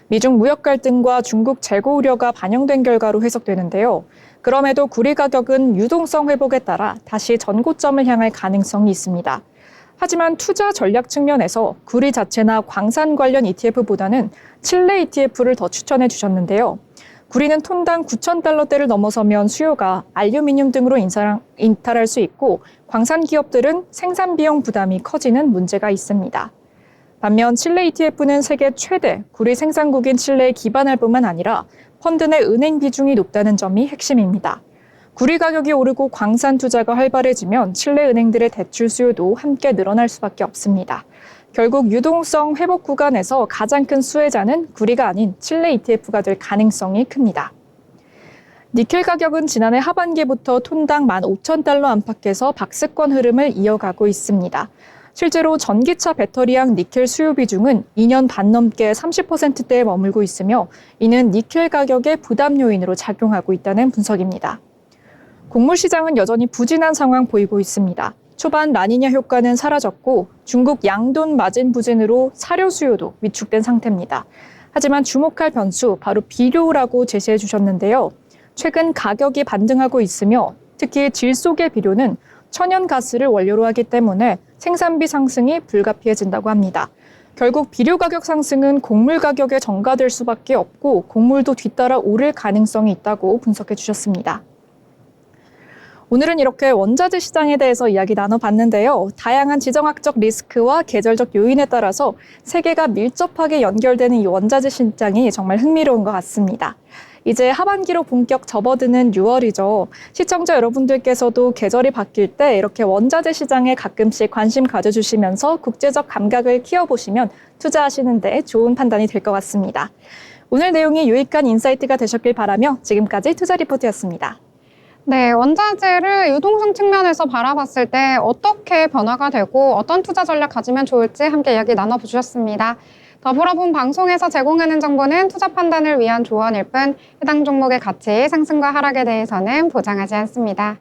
미중 무역 갈등과 중국 재고 우려가 반영된 결과로 해석되는데요. 그럼에도 구리 가격은 유동성 회복에 따라 다시 전고점을 향할 가능성이 있습니다. 하지만 투자 전략 측면에서 구리 자체나 광산 관련 ETF보다는 칠레 ETF를 더 추천해 주셨는데요. 구리는 톤당 9,000달러대를 넘어서면 수요가 알루미늄 등으로 인탈할 수 있고 광산 기업들은 생산 비용 부담이 커지는 문제가 있습니다. 반면 칠레 ETF는 세계 최대 구리 생산국인 칠레에 기반할 뿐만 아니라 펀드 내 은행 비중이 높다는 점이 핵심입니다. 구리 가격이 오르고 광산 투자가 활발해지면 칠레 은행들의 대출 수요도 함께 늘어날 수밖에 없습니다. 결국 유동성 회복 구간에서 가장 큰 수혜자는 구리가 아닌 칠레 ETF가 될 가능성이 큽니다. 니켈 가격은 지난해 하반기부터 톤당 15,000달러 안팎에서 박스권 흐름을 이어가고 있습니다. 실제로 전기차 배터리형 니켈 수요 비중은 2년 반 넘게 30%대에 머물고 있으며 이는 니켈 가격의 부담 요인으로 작용하고 있다는 분석입니다. 곡물 시장은 여전히 부진한 상황 보이고 있습니다. 초반 라니냐 효과는 사라졌고 중국 양돈 마진 부진으로 사료 수요도 위축된 상태입니다. 하지만 주목할 변수 바로 비료라고 제시해 주셨는데요. 최근 가격이 반등하고 있으며 특히 질소계 비료는 천연가스를 원료로 하기 때문에 생산비 상승이 불가피해진다고 합니다. 결국 비료 가격 상승은 곡물 가격에 전가될 수밖에 없고 곡물도 뒤따라 오를 가능성이 있다고 분석해 주셨습니다. 오늘은 이렇게 원자재 시장에 대해서 이야기 나눠봤는데요. 다양한 지정학적 리스크와 계절적 요인에 따라서 세계가 밀접하게 연결되는 이 원자재 시장이 정말 흥미로운 것 같습니다. 이제 하반기로 본격 접어드는 6월이죠. 시청자 여러분들께서도 계절이 바뀔 때 이렇게 원자재 시장에 가끔씩 관심 가져주시면서 국제적 감각을 키워보시면 투자하시는 데 좋은 판단이 될 것 같습니다. 오늘 내용이 유익한 인사이트가 되셨길 바라며 지금까지 투자 리포트였습니다. 네, 원자재를 유동성 측면에서 바라봤을 때 어떻게 변화가 되고 어떤 투자 전략 가지면 좋을지 함께 이야기 나눠보셨습니다. 더불어본 방송에서 제공하는 정보는 투자 판단을 위한 조언일 뿐 해당 종목의 가치, 상승과 하락에 대해서는 보장하지 않습니다.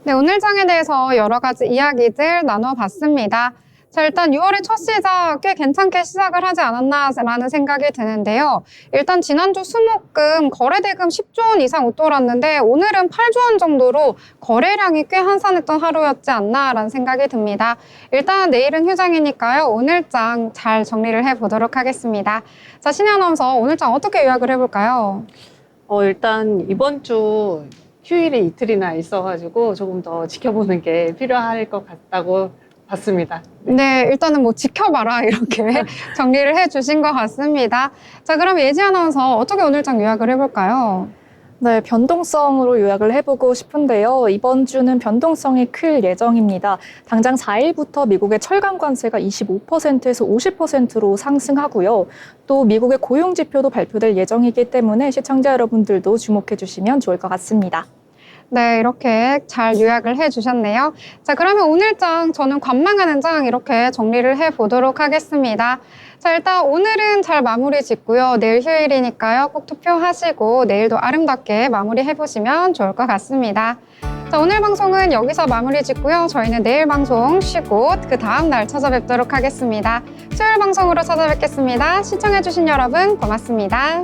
네, 오늘 장에 대해서 여러 가지 이야기들 나눠봤습니다. 자, 일단 6월의 첫 시작 꽤 괜찮게 시작을 하지 않았나라는 생각이 드는데요. 일단 지난주 수목금 거래대금 10조 원 이상 웃돌았는데 오늘은 8조 원 정도로 거래량이 꽤 한산했던 하루였지 않나라는 생각이 듭니다. 일단 내일은 휴장이니까요. 오늘 장 잘 정리를 해보도록 하겠습니다. 자, 신혜 아나운서 오늘 장 어떻게 요약을 해볼까요? 일단 이번 주 휴일이 이틀이나 있어가지고 조금 더 지켜보는 게 필요할 것 같다고 봤습니다. 네, 일단은 뭐 지켜봐라 이렇게 정리를 해주신 것 같습니다. 자, 그럼 예지 아나운서 어떻게 오늘 장 요약을 해볼까요? 네, 변동성으로 요약을 해보고 싶은데요. 이번 주는 변동성이 클 예정입니다. 당장 4일부터 미국의 철강 관세가 25%에서 50%로 상승하고요. 또 미국의 고용 지표도 발표될 예정이기 때문에 시청자 여러분들도 주목해 주시면 좋을 것 같습니다. 네, 이렇게 잘 요약을 해주셨네요. 자, 그러면 오늘 장 저는 관망하는 장 이렇게 정리를 해보도록 하겠습니다. 자, 일단 오늘은 잘 마무리 짓고요. 내일 휴일이니까요. 꼭 투표하시고 내일도 아름답게 마무리해보시면 좋을 것 같습니다. 자, 오늘 방송은 여기서 마무리 짓고요. 저희는 내일 방송 쉬고 그 다음 날 찾아뵙도록 하겠습니다. 수요일 방송으로 찾아뵙겠습니다. 시청해주신 여러분 고맙습니다.